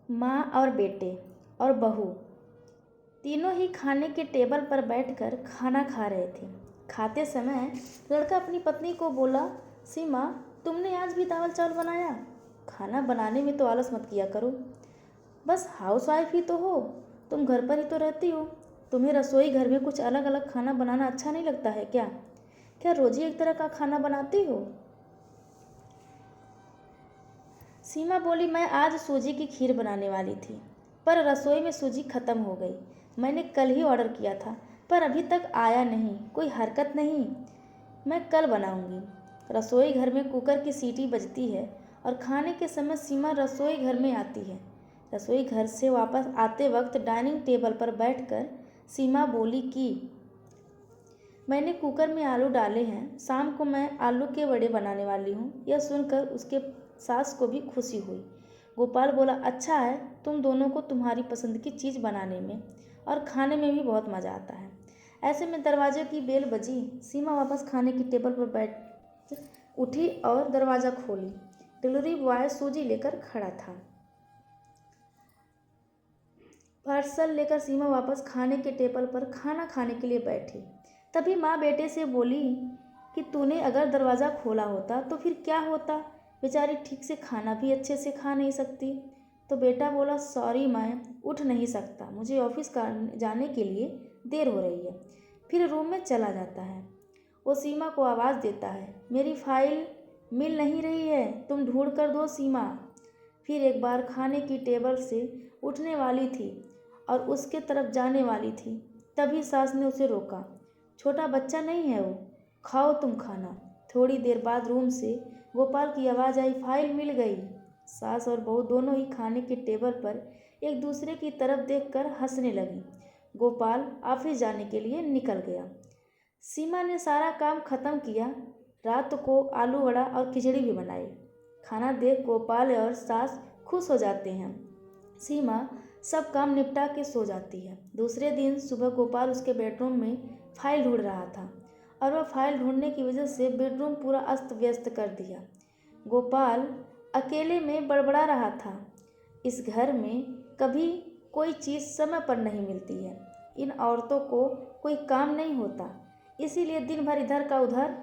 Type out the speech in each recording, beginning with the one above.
माँ और बेटे और बहू तीनों ही खाने के टेबल पर बैठकर खाना खा रहे थे। खाते समय लड़का अपनी पत्नी को बोला, सीमा, तुमने आज भी दावल चावल बनाया? खाना बनाने में तो आलस मत किया करो। बस हाउसवाइफ ही तो हो, तुम घर पर ही तो रहती हो। तुम्हें रसोई घर में कुछ अलग अलग खाना बनाना अच्छा नहीं लगता है क्या? क्या रोज ही एक तरह का खाना बनाती हो? सीमा बोली, मैं आज सूजी की खीर बनाने वाली थी, पर रसोई में सूजी खत्म हो गई। मैंने कल ही ऑर्डर किया था, पर अभी तक आया नहीं। कोई हरकत नहीं, मैं कल बनाऊंगी। रसोई घर में कुकर की सीटी बजती है और खाने के समय सीमा रसोई घर में आती है। रसोई घर से वापस आते वक्त डाइनिंग टेबल पर बैठकर सीमा बोली कि मैंने कुकर में आलू डाले हैं, शाम को मैं आलू के वड़े बनाने वाली हूँ। यह सुनकर उसके सास को भी खुशी हुई। गोपाल बोला, अच्छा है, तुम दोनों को तुम्हारी पसंद की चीज़ बनाने में और खाने में भी बहुत मज़ा आता है। ऐसे में दरवाजे की बेल बजी। सीमा वापस खाने की टेबल पर बैठ उठी और दरवाज़ा खोली। डिलीवरी बॉय सूजी लेकर खड़ा था। पार्सल लेकर सीमा वापस खाने के टेबल पर खाना खाने के लिए बैठी। तभी माँ बेटे से बोली कि तूने अगर दरवाज़ा खोला होता तो फिर क्या होता? बेचारी ठीक से खाना भी अच्छे से खा नहीं सकती। तो बेटा बोला, सॉरी, मैं उठ नहीं सकता, मुझे ऑफिस जाने के लिए देर हो रही है। फिर रूम में चला जाता है। वो सीमा को आवाज़ देता है, मेरी फाइल मिल नहीं रही है, तुम ढूंढ कर दो सीमा। फिर एक बार खाने की टेबल से उठने वाली थी और उसके तरफ जाने वाली थी, तभी सास ने उसे रोका। छोटा बच्चा नहीं है वो, खाओ तुम खाना। थोड़ी देर बाद रूम से गोपाल की आवाज़ आई, फाइल मिल गई। सास और बहू दोनों ही खाने के टेबल पर एक दूसरे की तरफ देखकर हंसने लगी। गोपाल ऑफिस जाने के लिए निकल गया। सीमा ने सारा काम खत्म किया। रात को आलू वड़ा और खिचड़ी भी बनाई। खाना देख गोपाल और सास खुश हो जाते हैं। सीमा सब काम निपटा के सो जाती है। दूसरे दिन सुबह गोपाल उसके बेडरूम में फाइल ढूंढ रहा था और वह फाइल ढूंढने की वजह से बेडरूम पूरा अस्त व्यस्त कर दिया। गोपाल अकेले में बड़बड़ा रहा था, इस घर में कभी कोई चीज़ समय पर नहीं मिलती है। इन औरतों को कोई काम नहीं होता, इसीलिए दिन भर इधर का उधर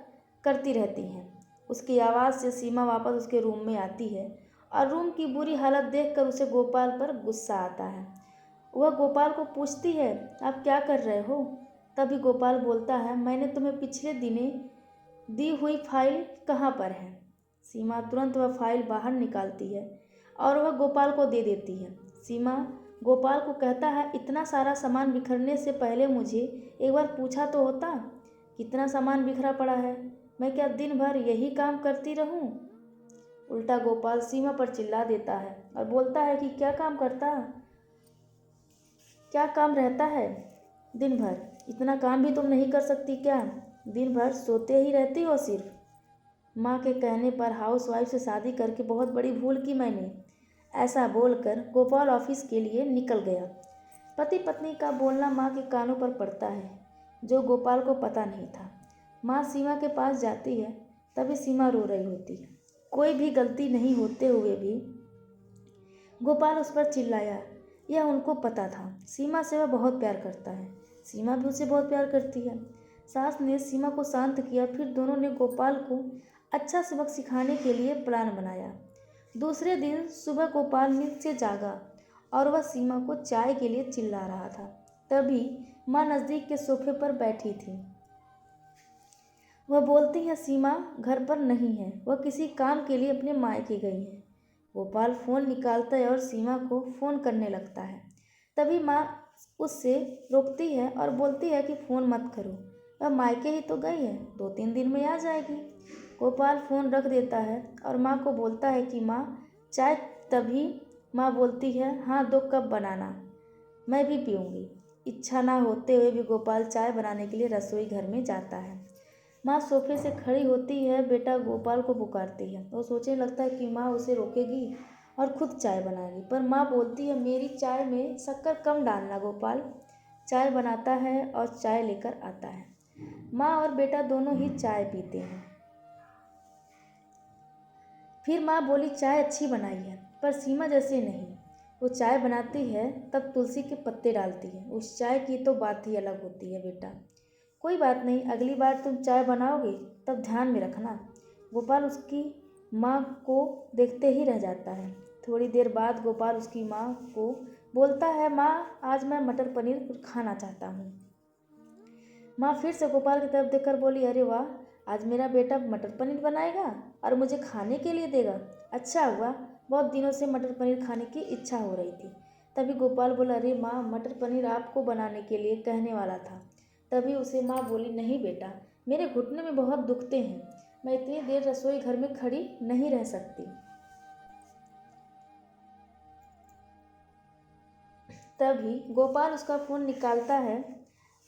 करती रहती हैं। उसकी आवाज़ से सीमा वापस उसके रूम में आती है और रूम की बुरी हालत देखकर उसे गोपाल पर गुस्सा आता है। वह गोपाल को पूछती है, आप क्या कर रहे हो? तभी गोपाल बोलता है, मैंने तुम्हें पिछले दिने दी हुई फाइल कहाँ पर है? सीमा तुरंत वह फाइल बाहर निकालती है और वह गोपाल को दे देती है। सीमा गोपाल को कहता है, इतना सारा सामान बिखरने से पहले मुझे एक बार पूछा तो होता, कितना सामान बिखरा पड़ा है, मैं क्या दिन भर यही काम करती रहूं? उल्टा गोपाल सीमा पर चिल्ला देता है और बोलता है कि क्या काम रहता है दिन भर? इतना काम भी तुम नहीं कर सकती क्या? दिन भर सोते ही रहती हो सिर्फ। माँ के कहने पर हाउसवाइफ से शादी करके बहुत बड़ी भूल की मैंने। ऐसा बोलकर गोपाल ऑफिस के लिए निकल गया। पति पत्नी का बोलना माँ के कानों पर पड़ता है, जो गोपाल को पता नहीं था। माँ सीमा के पास जाती है, तभी सीमा रो रही होती है। कोई भी गलती नहीं होते हुए भी गोपाल उस पर चिल्लाया। यह उनको पता था, सीमा से वह बहुत प्यार करता है, सीमा भी उसे बहुत प्यार करती है। सास ने सीमा को शांत किया, फिर दोनों ने गोपाल को अच्छा सबक सिखाने के लिए प्लान बनाया। दूसरे दिन सुबह गोपाल नींद से जागा और वह सीमा को चाय के लिए चिल्ला रहा था। तभी माँ नज़दीक के सोफे पर बैठी थी। वह बोलती है, सीमा घर पर नहीं है, वह किसी काम के लिए अपने मायके गई है। गोपाल फ़ोन निकालता है और सीमा को फ़ोन करने लगता है। तभी माँ उससे रोकती है और बोलती है कि फ़ोन मत करो, वह मायके ही तो गई है, 2-3 दिन में आ जाएगी। गोपाल फ़ोन रख देता है और माँ को बोलता है कि माँ चाय। तभी माँ बोलती है, हाँ 2 कप बनाना, मैं भी पीऊँगी। इच्छा ना होते हुए भी गोपाल चाय बनाने के लिए रसोई घर में जाता है। माँ सोफे से खड़ी होती है, बेटा गोपाल को पुकारती है। वो सोचने लगता है कि माँ उसे रोकेगी और खुद चाय बनाएगी, पर माँ बोलती है, मेरी चाय में शक्कर कम डालना। गोपाल चाय बनाता है और चाय लेकर आता है। माँ और बेटा दोनों ही चाय पीते हैं। फिर माँ बोली, चाय अच्छी बनाई है, पर सीमा जैसे नहीं। वो चाय बनाती है तब तुलसी के पत्ते डालती है। उस चाय की तो बात ही अलग होती है बेटा। कोई बात नहीं, अगली बार तुम चाय बनाओगे तब ध्यान में रखना। गोपाल उसकी माँ को देखते ही रह जाता है। थोड़ी देर बाद गोपाल उसकी माँ को बोलता है, माँ आज मैं मटर पनीर खाना चाहता हूँ। माँ फिर से गोपाल की तरफ देखकर बोली, अरे वाह, आज मेरा बेटा मटर पनीर बनाएगा और मुझे खाने के लिए देगा। अच्छा हुआ, बहुत दिनों से मटर पनीर खाने की इच्छा हो रही थी। तभी गोपाल बोला, अरे माँ, मटर पनीर आपको बनाने के लिए कहने वाला था। तभी उसे माँ बोली, नहीं बेटा, मेरे घुटने में बहुत दुखते हैं, मैं इतनी देर रसोई घर में खड़ी नहीं रह सकती। तभी गोपाल उसका फ़ोन निकालता है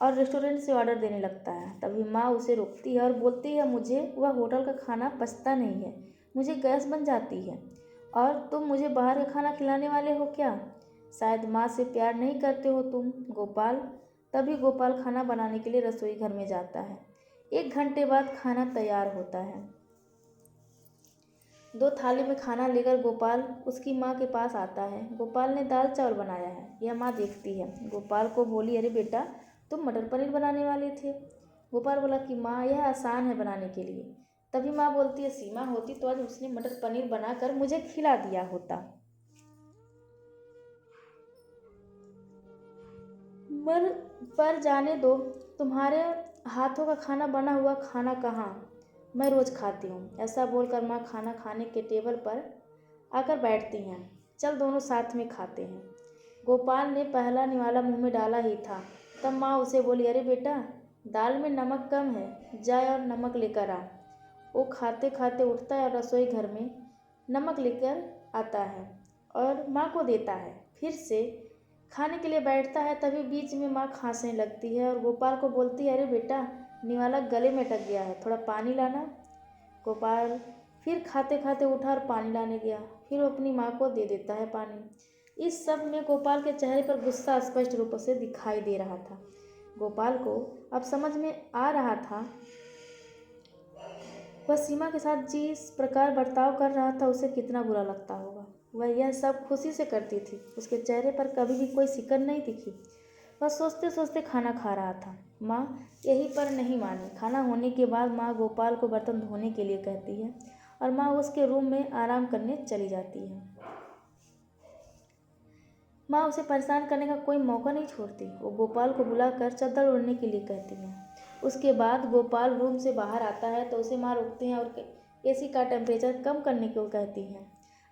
और रेस्टोरेंट से ऑर्डर देने लगता है। तभी माँ उसे रोकती है और बोलती है, मुझे वह होटल का खाना पचता नहीं है, मुझे गैस बन जाती है और तुम मुझे बाहर का खाना खिलाने वाले हो क्या? शायद माँ से प्यार नहीं करते हो तुम, गोपाल। तभी गोपाल खाना बनाने के लिए रसोई घर में जाता है। 1 घंटे बाद खाना तैयार होता है। 2 थाली में खाना लेकर गोपाल उसकी माँ के पास आता है। गोपाल ने दाल चावल बनाया है। यह माँ देखती है। गोपाल को बोली, अरे बेटा, तुम मटर पनीर बनाने वाले थे। गोपाल बोला कि माँ, यह आसान है बनाने के लिए। तभी माँ बोलती है, सीमा होती तो आज उसने मटर पनीर बनाकर मुझे खिला दिया होता। मर पर जाने दो, तुम्हारे हाथों का खाना बना हुआ खाना कहाँ मैं रोज़ खाती हूँ। ऐसा बोलकर माँ खाना खाने के टेबल पर आकर बैठती हैं। चल दोनों साथ में खाते हैं। गोपाल ने पहला निवाला मुंह में डाला ही था, तब माँ उसे बोली, अरे बेटा, दाल में नमक कम है, जाए और नमक लेकर आ। वो खाते खाते उठता है और रसोई घर में नमक लेकर आता है और माँ को देता है। फिर से खाने के लिए बैठता है। तभी बीच में माँ खांसने लगती है और गोपाल को बोलती है, अरे बेटा, निवाला गले में अटक गया है, थोड़ा पानी लाना। गोपाल फिर खाते खाते उठा और पानी लाने गया। फिर वो अपनी माँ को दे देता है पानी। इस सब में गोपाल के चेहरे पर गुस्सा स्पष्ट रूप से दिखाई दे रहा था। गोपाल को अब समझ में आ रहा था वह सीमा के साथ जिस प्रकार बर्ताव कर रहा था उसे कितना बुरा लगता होगा। वह यह सब खुशी से करती थी। उसके चेहरे पर कभी भी कोई सिकन नहीं दिखी। वह सोचते सोचते खाना खा रहा था। माँ यही पर नहीं मानी। खाना होने के बाद माँ गोपाल को बर्तन धोने के लिए कहती है और माँ उसके रूम में आराम करने चली जाती है। माँ उसे परेशान करने का कोई मौका नहीं छोड़ती। वो गोपाल को बुलाकर चादर ओढ़ने के लिए कहती है। उसके बाद गोपाल रूम से बाहर आता है तो उसे माँ रोकती हैं और एसी का टेम्परेचर कम करने को कहती हैं।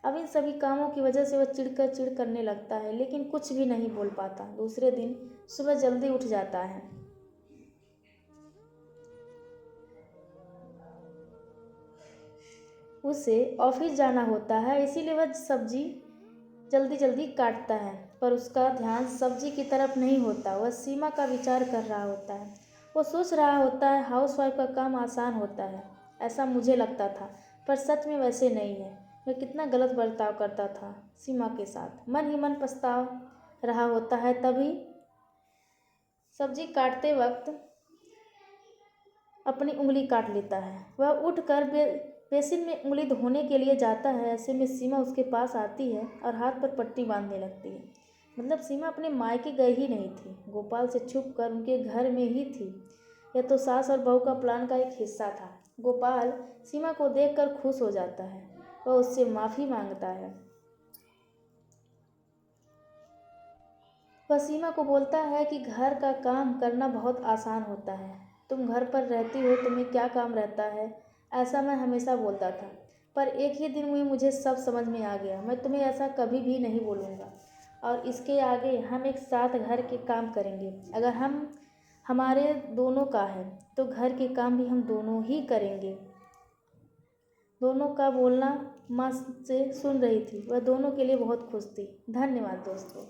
अब इन सभी कामों की वजह से वह चिढ़ करने लगता है, लेकिन कुछ भी नहीं बोल पाता। दूसरे दिन सुबह जल्दी उठ जाता है। उसे ऑफिस जाना होता है, इसीलिए वह सब्जी जल्दी जल्दी काटता है, पर उसका ध्यान सब्जी की तरफ नहीं होता। वह सीमा का विचार कर रहा होता है। वो सोच रहा होता है, हाउसवाइफ का काम आसान होता है, ऐसा मुझे लगता था, पर सच में वैसे नहीं है। मैं कितना गलत बर्ताव करता था सीमा के साथ। मन ही मन पछता रहा होता है। तभी सब्जी काटते वक्त अपनी उंगली काट लेता है। वह उठकर बेसिन में उंगली धोने के लिए जाता है। ऐसे में सीमा उसके पास आती है और हाथ पर पट्टी बांधने लगती है। मतलब सीमा अपने मायके गई ही नहीं थी, गोपाल से छुप कर उनके घर में ही थी। यह तो सास और बहू का प्लान का एक हिस्सा था। गोपाल सीमा को देखकर खुश हो जाता है। वह उससे माफ़ी मांगता है। वह सीमा को बोलता है कि घर का काम करना बहुत आसान होता है। तुम घर पर रहती हो, तुम्हें क्या काम रहता है, ऐसा मैं हमेशा बोलता था, पर एक ही दिन में मुझे सब समझ में आ गया। मैं तुम्हें ऐसा कभी भी नहीं बोलूँगा और इसके आगे हम एक साथ घर के काम करेंगे। अगर हम हमारे दोनों का है तो घर के काम भी हम दोनों ही करेंगे। दोनों का बोलना माँ से सुन रही थी। वह दोनों के लिए बहुत खुश थी। धन्यवाद दोस्तों।